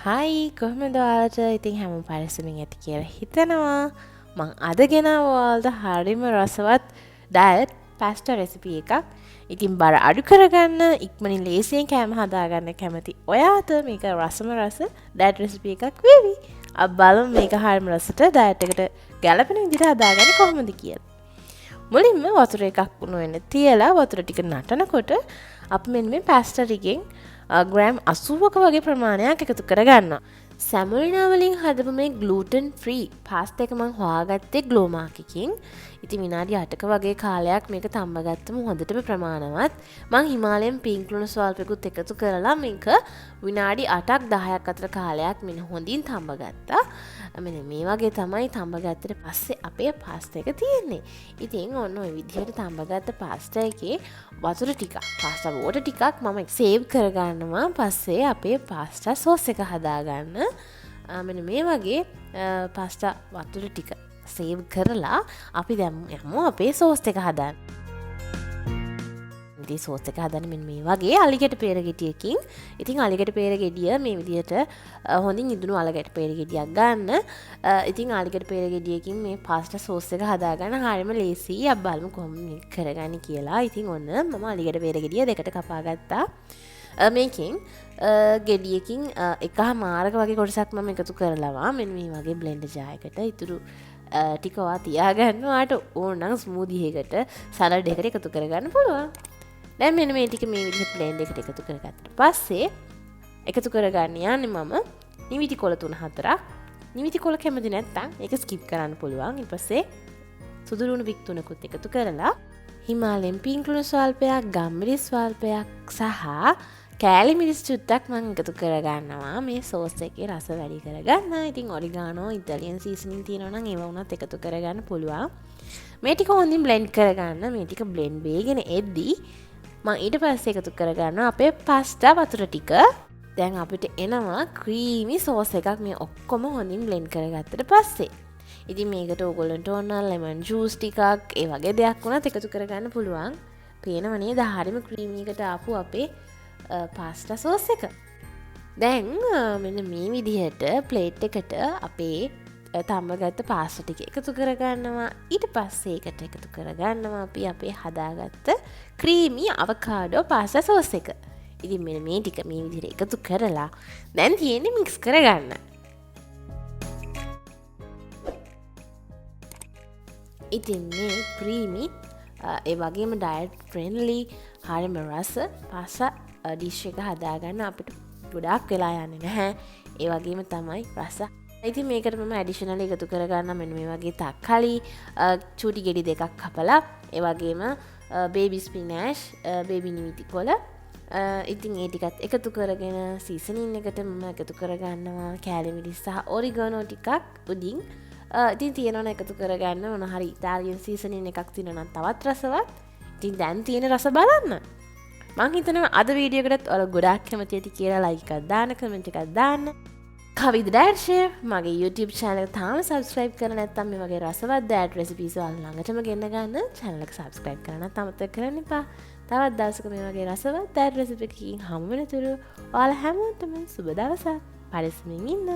හයි කොහොමද ඔයාලට? ඉතින් හැමෝම පරිස්සමින් ඇති කියලා හිතනවා. මම අද ගෙනාවා ඔයාලට හරිම රසවත් ඩයට් පාස්ටා රෙසිපි එකක්. ඉතින් බර අඩු කරගන්න ඉක්මනින් ලේසියෙන් කෑම හදාගන්න කැමති ඔයාට මේක රසම රස ඩයට් රෙසිපි එකක් වේවි. අපි බලමු මේක හරිම රසට ඩයට් එකට ගැලපෙන විදිහට හදාගන්නේ කොහොමද කියලා. මුලින්ම වතුර එකක් උණු වෙන්න තියලා වතුර ටික නටනකොට අපි මෙන්න මේ පාස්ටා ටිකෙන් ග්‍රෑම් 80ක වගේ ප්‍රමාණයක් එකතු කරගන්නවා. සැමොලිනා වලින් හදපු මේ gluten free පාස්තා එක මම හොයාගත්තේ ග්ලෝ මාක් එකකින්. ඉතින් විනාඩි 8ක වගේ කාලයක් මේක තම්බගත්තම හොඳටම ප්‍රමාණවත්. මම හිමාලයන් පිංක් ලුණු ස්වල්පෙකුත් එකතු කරලා මේක විනාඩි 8ක් 10ක් අතර කාලයක් මෙන්න හොඳින් තම්බගත්තා. මෙන්න මේ වගේ තමයි තම්බගත්තට පස්සේ අපේ පාස්තා එක තියෙන්නේ. ඉතින් ඔන්න ඔය විදිහට තම්බගත්ත පාස්තා එකේ වතුර ටිකක් පාස්තා වෝටර් ටිකක් මම සේව් කරගන්නවා. පස්සේ අපේ පාස්තා සෝස් එක හදාගන්න. මෙන්න මේ වගේ පාස්තා වතුර ටික සේව් කරලා අපි දැන් යමු අපේ සෝස් එක හදන්න. ඉතින් සෝස් එක හදන්න මෙන්න මේ වගේ අලිගැට peer ගෙඩියකින්. ඉතින් අලිගැට peer ගෙඩිය මේ විදිහට හොඳින් ඉදුණු අලිගැට peer ගෙඩියක් ගන්න. ඉතින් අලිගැට peer ගෙඩියකින් මේ පාස්තා සෝස් එක හදාගන්න හරියම ලේසියි. අපි බලමු කොහොමද මේක කරගන්නේ කියලා. ඉතින් ඔන්න මම අලිගැට peer ගෙඩිය දෙකට කපා ගත්තා. මේකින් ගෙඩියකින් එකහමාරක වගේ කොටසක් මම එකතු කරලවා මෙන්න මේ වගේ බ්ලෙන්ඩර් ජායකට ඉතුරු ටිකවා තියාගන්න ඔයාලට ඕන නම් ස්මූදි එකකට සලාඩ් එකකට එකතු කරගන්න පුළුවන්. දැන් මෙන්න මේ ටික මේ විදිහට බ්ලෙන්ඩ් එකට එකතු කරගත්තා පස්සේ එකතු කරගන්න යන්නේ මම නිවිති කොළ 3-4ක්. නිවිති කොළ කැමති නැත්නම් ඒක ස්කිප් කරන්න පුළුවන්. ඊට පස්සේ සුදු ලුණු පික් 3කුත් එකතු කරලා හිමාලයන් පිංක් ලුණු ස්වල්පයක්, ගම්මිරිස් ස්වල්පයක් සහ කෑලි මිරිස් චුට්ටක් මම එකතු කරගන්නවා මේ සෝස් එකේ රස වැඩි කරගන්න. ඉතින් ඔරිගානෝ ඉතාලියන් සීසනින් තියෙනවා නම් ඒව උනත් එකතු කරගන්න පුළුවන්. මේ ටික හොඳින් බ්ලෙන්ඩ් කරගන්න. මේ ටික බ්ලෙන්ඩ් වෙගෙන එද්දි මම ඊට පස්සේ එකතු කරගන්නවා අපේ පාස්තා වතුර ටික. දැන් අපිට එනවා ක්‍රීමි සෝස් එකක් මේ ඔක්කොම හොඳින් බ්ලෙන්ඩ් කරගත්තට පස්සේ. ඉතින් මේකට ඕගොල්ලන්ට ඕන ලෙමන් ජූස් ටිකක් ඒ වගේ දෙයක් වුණත් එකතු කරගන්න පුළුවන්. පේනව නේද? හරියම ක්‍රීමි එකට ආපු අපේ පාස්තා සෝස් එක. දැන් මෙන්න මේ විදිහට ප්ලේට් එකට අපේ තම්බගත්ත පාස්තා ටික එකතු කරගන්නවා. ඊට පස්සේ ඒකට එකතු කරගන්නවා අපි අපේ හදාගත්ත ක්‍රීමි අවකාඩෝ පාස්තා සෝස් එක. ඉතින් මෙන්න මේ ටික මේ විදිහට එකතු කරලා දැන් තියෙන්නේ මික්ස් කරගන්න. ඉතින් මේ ක්‍රීමි ඒ වගේම ඩයට් ෆ්‍රෙන්ඩ්ලි හරිම රස පාස්තා ඩිෂ් එක හදාගන්න අපිට ගොඩාක් වෙලා යන්නේ නැහැ. ඒ වගේම තමයි රස. ඉතින් මේකට මම ඇඩිෂනල් එකතු කරගන්න මෙන්න මේ වගේ තක්කාලි චූටි ගෙඩි දෙකක් කපලා ඒ වගේම බේබි ස්පිනෑෂ් බේබි නිවිති කොළ ඉතින් ඒ ටිකත් එකතු කරගෙන සීසනින් එකට මම එකතු කරගන්නවා කෑලි මිරිස් සහ ඔරිගානෝ ටිකක් උඩින්. ඉතින් තියෙනවනේ එකතු කරගන්න මොන හරි ඉතාලියන් සීසනින් එකක් තියෙනවා නම් තවත් රසවත්. ඉතින් දැන් තියෙන රස බලන්න. මං හිතනවා අද වීඩියෝ එකටත් ඔයාලා ගොඩාක් කැමති ඇති කියලා ලයික් එකක් දාන්න, කමෙන්ට් එකක් දාන්න. කවිද ඩයට් ෂෙෆ් මගේ YouTube channel එක තාම subscribe කරලා නැත්නම් මේ වගේ රසවත් ඩයට් recipes ඔයාලා ළඟටම ගෙන්න ගන්න channel එක subscribe කරන්නත් අමතක කරන්න එපා. තවත් දවසක මේ වගේ රසවත් ඩයට් recipe එකකින් හමු වෙනතුරු ඔයාලා හැමෝටම සුබ දවසක්. පරිස්සමින් ඉන්න.